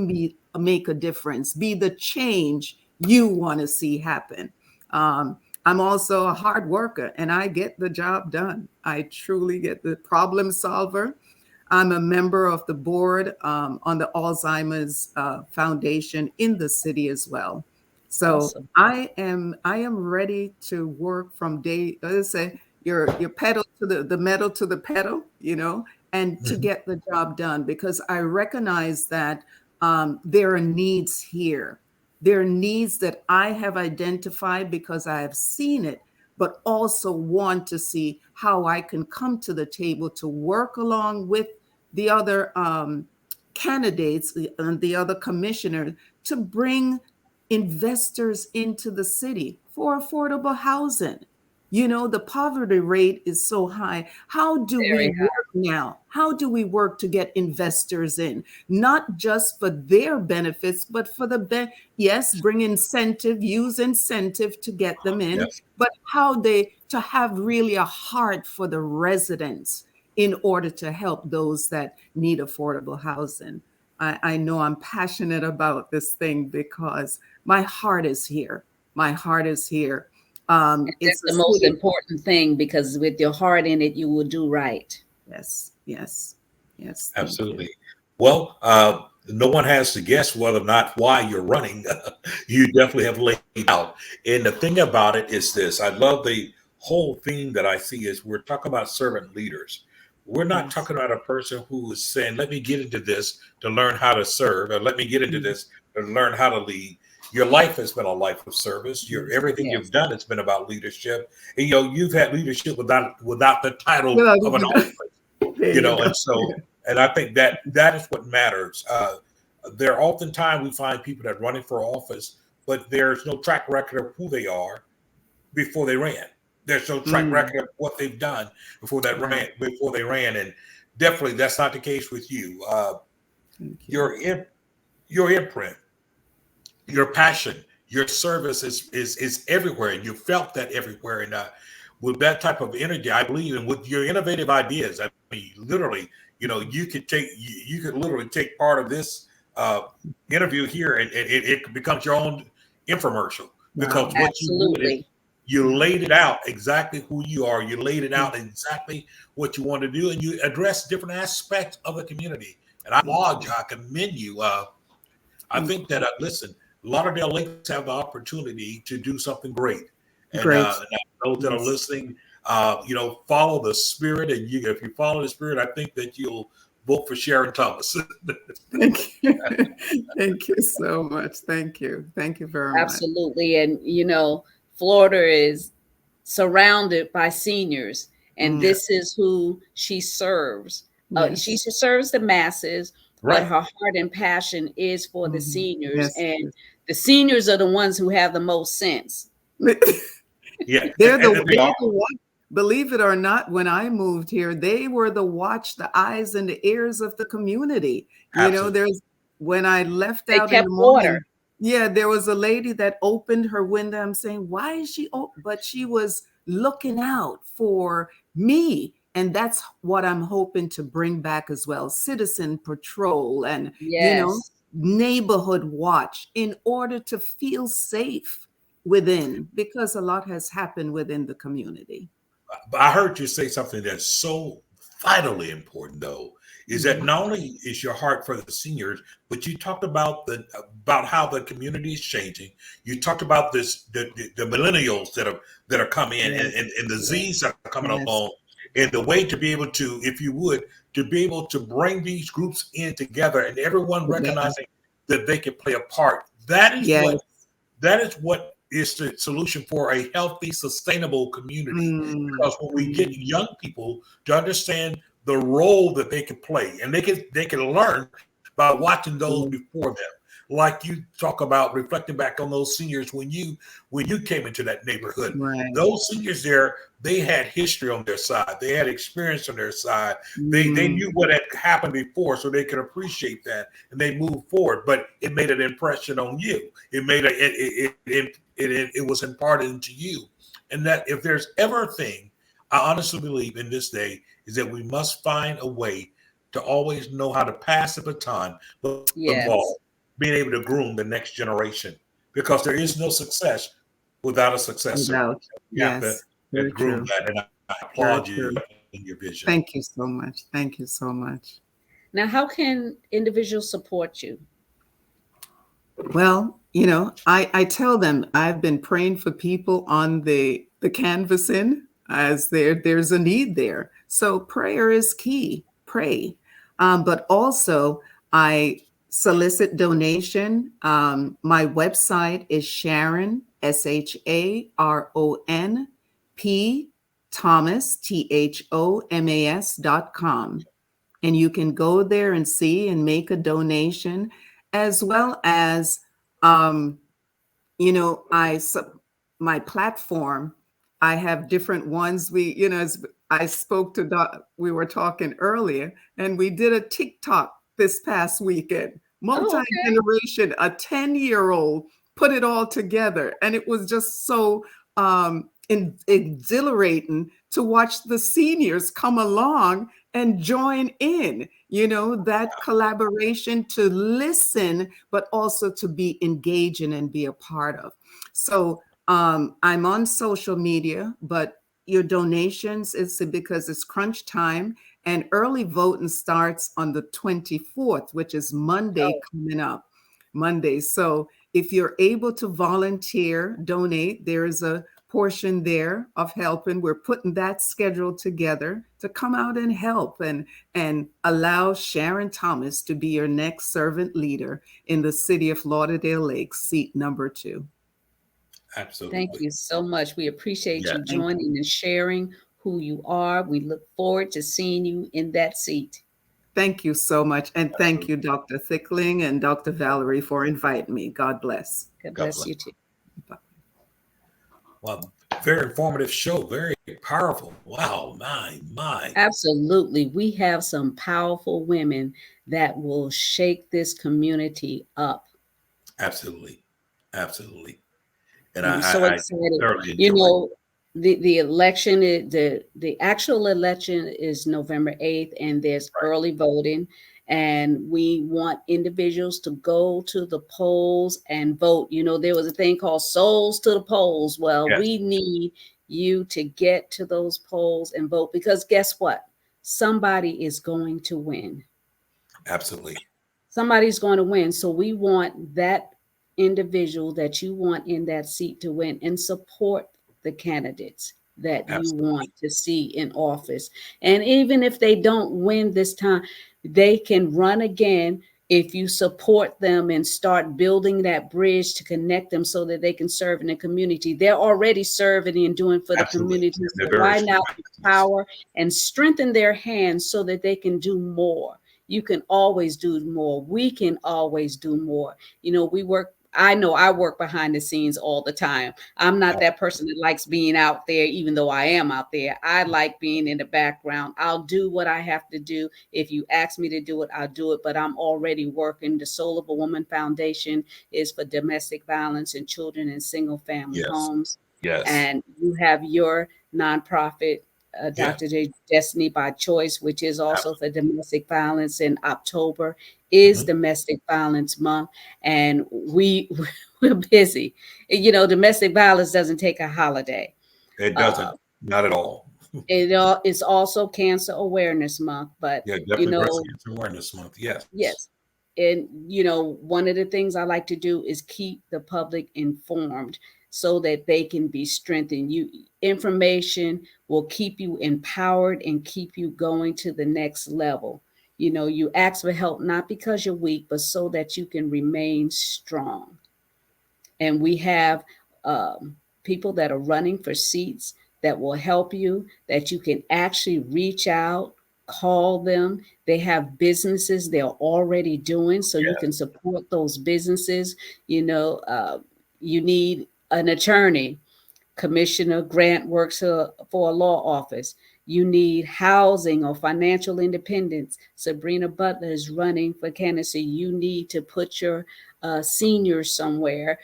make a difference, be the change you want to see happen? I'm also a hard worker and I get the job done. I truly get the problem solver. I'm a member of the board on the Alzheimer's Foundation in the city as well. So Awesome. I am ready to work from day, let's say, your pedal to the metal to the pedal, and to Mhm. get the job done because I recognize that there are needs here. There are needs that I have identified because I have seen it, but also want to see how I can come to the table to work along with the other candidates and the other commissioners to bring investors into the city for affordable housing. The poverty rate is so high. How do we Very work now? How do we work to get investors in? Not just for their benefits, but for yes, bring incentive, use incentive to get them in, Yes. but to have really a heart for the residents in order to help those that need affordable housing. I know I'm passionate about this thing because my heart is here. My heart is here. That's It's a the most city. important thing because with your heart in it, you will do right. Yes, yes, yes. Thank you. Absolutely. Well, no one has to guess whether or not why you're running. You definitely have laid out. And the thing about it is this: I love the whole theme that I see is we're talking about servant leaders. We're not Yes. talking about a person who is saying, "Let me get into this to learn how to serve," or "Let me get into Mm, this to learn how to lead." Your life has been a life of service. Your yes. everything you've Yes. done has been about leadership. And you've had leadership without the title Well, of an office. there you go. And so, and I think that is what matters. There oftentimes we find people that are running for office, but there's no track record of who they are before they ran. There's no track Mm, record of what they've done right. before they ran, and definitely that's not the case with you. Thank you. Your your imprint, your passion, your service is everywhere, and you felt that everywhere. And with that type of energy, I believe, and with your innovative ideas, I mean, literally, you could literally take part of this interview here, and it becomes your own infomercial, because Wow. what you did is Absolutely. you laid it out exactly who you are. You laid it out exactly what you want to do, and you address different aspects of the community. And I applaud you. I commend you. I think that listen, Lauderdale Lakes have the opportunity to do something great, Great. and those that are Yes. listening, follow the spirit, and if you follow the spirit, I think that you'll vote for Sharon Thomas. Thank you. Thank you so much. Thank you. Thank you very much. Absolutely. And, Florida is surrounded by seniors, and Mm, this is who she serves. She yes. serves the masses, but Right? her heart and passion is for the Mhm. seniors. Yes. And the seniors are the ones who have the most sense. Yeah, they They're are. the one. Believe it or not, when I moved here, they were the eyes and the ears of the community. Absolutely. There's when I left They out in the kept order. morning. Yeah, there was a lady that opened her window. I'm saying, why is she open? But she was looking out for me. And that's what I'm hoping to bring back as well. Citizen patrol and, Yes. neighborhood watch in order to feel safe within, because a lot has happened within the community. But I heard you say something that's so vitally important, though, is that Mhm. not only is your heart for the seniors, but you talked about how the community is changing. You talked about the millennials that are coming in, Yes, and the Z's that are coming yes, along, and the way to be able to, if you would, to be able to bring these groups in together, and everyone together. recognizing that they can play a part. That is Yes. what is the solution for a healthy, sustainable community. Mm, Because when we get mm, young people to understand the role that they can play, and they can learn by watching those mm. before them. Like you talk about reflecting back on those seniors when you came into that neighborhood. Right. Those seniors there, they had history on their side. They had experience on their side. They Mm, knew what had happened before, so they could appreciate that, and they moved forward. But it made an impression on you. It made a it was imparted into you. And that if there's ever a thing I honestly believe in this day is that we must find a way to always know how to pass the baton, but involve Yes. being able to groom the next generation, because there is no success without a successor. without. You have to Yes. Very groom true. that, and I Very applaud you true. in your vision. Thank you so much. Thank you so much. Now, how can individuals support you? Well, I tell them I've been praying for people on the canvassing, as there's a need there. So prayer is key. Pray, but also I solicit donation. My website is Sharon, SharonP Thomas THOMAS.com, and you can go there and see and make a donation, as well as um, I my platform. I have different ones. As I spoke to we were talking earlier, and we did a TikTok this past weekend. Oh, Multi okay. generation, a 10-year-old put it all together, and it was just so exhilarating to watch the seniors come along and join in. That collaboration, to listen, but also to be engaging and be a part of. So I'm on social media, but your donations is because it's crunch time, and early voting starts on the 24th, which is Monday Oh, coming up. Monday. So if you're able to volunteer, donate, there is a portion there of helping. We're putting that schedule together to come out and help and allow Sharon Thomas to be your next servant leader in the city of Lauderdale Lakes, seat number 2. thank Absolutely. you so much. We appreciate Yeah. you Thank you. joining and sharing who you are. We look forward to seeing you in that seat. Thank you so much. And thank Absolutely. you, Dr. Thickling and Dr. Valerie, for inviting me. God bless. God God bless bless. you too. Well, very informative show. Very powerful. Wow. My. Absolutely. We have some powerful women that will shake this community up. Absolutely. Absolutely. And And I'm so I excited. thoroughly You enjoyed. know, The election is the actual election is November 8th, and there's Right. early voting, and we want individuals to go to the polls and vote. You know, there was a thing called souls to the polls. Well, Yes, we need you to get to those polls and vote, because guess what? Somebody is going to win. absolutely. Somebody's going to win. So we want that individual that you want in that seat to win, and support the candidates that you Absolutely. want to see in office. And even if they don't win this time, they can run again if you support them and start building that bridge to connect them so that they can serve in the community. They're already serving and doing for the Absolutely. community. And So they're very why not strong. Yes. empower and strengthen their hands so that they can do more? You can always do more. We can always do more. You know, we work. I know I work behind the scenes all the time. I'm not that person that likes being out there, even though I am out there. I like being in the background. I'll do what I have to do. If you ask me to do it, I'll do it. But I'm already working. The Soul of a Woman Foundation is for domestic violence and children in single family Yes. homes. Yes. And you have your nonprofit, Yeah. Dr. J Destiny by Choice, which is also for Absolutely. domestic violence. In October is Mhm. Domestic Violence Month, and we're busy. You know, domestic violence doesn't take a holiday. It Uh, doesn't. Not at all. it's also Cancer Awareness Month, but Yeah, you definitely Breast know, Cancer Awareness Month. Yes. yes. And, you know, one of the things I like to do is keep the public informed so that they can be strengthened. You information will keep you empowered and keep you going to the next level. You know, you ask for help not because you're weak, but so that you can remain strong. And we have people that are running for seats that will help you, that you can actually reach out, call them. They have businesses they're already doing, so you can Yes. support those businesses. You know, you need an attorney. Commissioner Grant works for a law office. You need housing or financial independence. Sabrina Butler is running for candidacy. You need to put your seniors somewhere,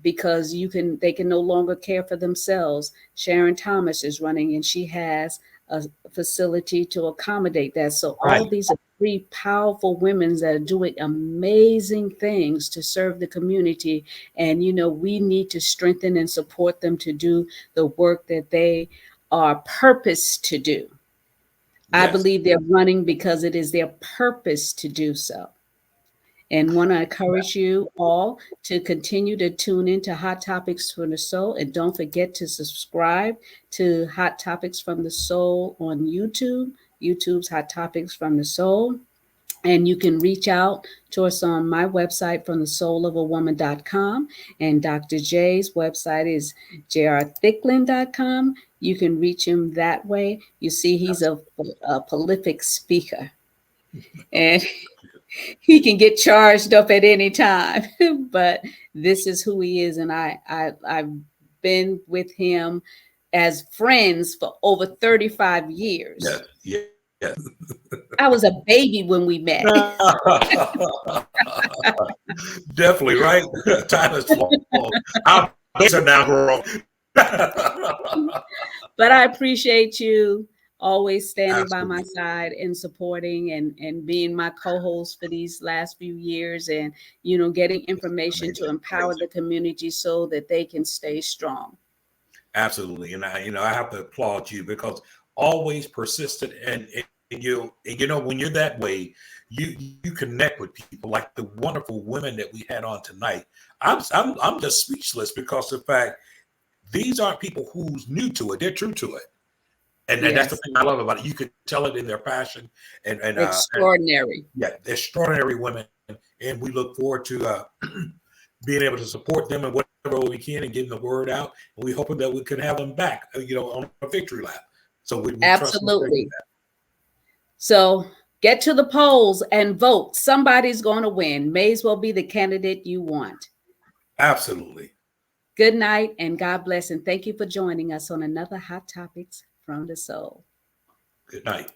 because they can no longer care for themselves. Sharon Thomas is running, and she has a facility to accommodate that. So all Right. these are three powerful women that are doing amazing things to serve the community. And, you know, we need to strengthen and support them to do the work that they are purposed to do. I Yes. believe they're running because it is their purpose to do so. And want to encourage you all to continue to tune into Hot Topics from the Soul. And don't forget to subscribe to Hot Topics from the Soul on YouTube. YouTube's Hot Topics from the Soul. And you can reach out to us on my website, from the soulofawoman.com. And Dr. J's website is jrthicklin.com. You can reach him that way. You see, he's a prolific speaker, and he can get charged up at any time. But this is who he is. And I've been with him as friends for over 35 years. Yes. Yes. Yes. I was a baby when we met. Definitely right. Time has flown. Our days are now grown. But I appreciate you always standing by my Absolutely. side and supporting and being my co-host for these last few years, and, you know, getting information to Amazing. empower Amazing. the community so that they can stay strong. Absolutely. And I have to applaud you because always persistent and when you're that way, you connect with people like the wonderful women that we had on tonight. I'm just speechless because of the fact these aren't people who's new to it. They're true to it. And that's the Yes, thing I love about it. You could tell it in their passion and extraordinary. yeah, they're extraordinary women. And we look forward to being able to support them in whatever way we can and getting the word out. And we hoping that we can have them back, on a victory lap. So we trust them to do Absolutely. that. So get to the polls and vote. Somebody's going to win. May as well be the candidate you want. Absolutely. Good night and God bless. And thank you for joining us on another Hot Topics from the Soul. Good night.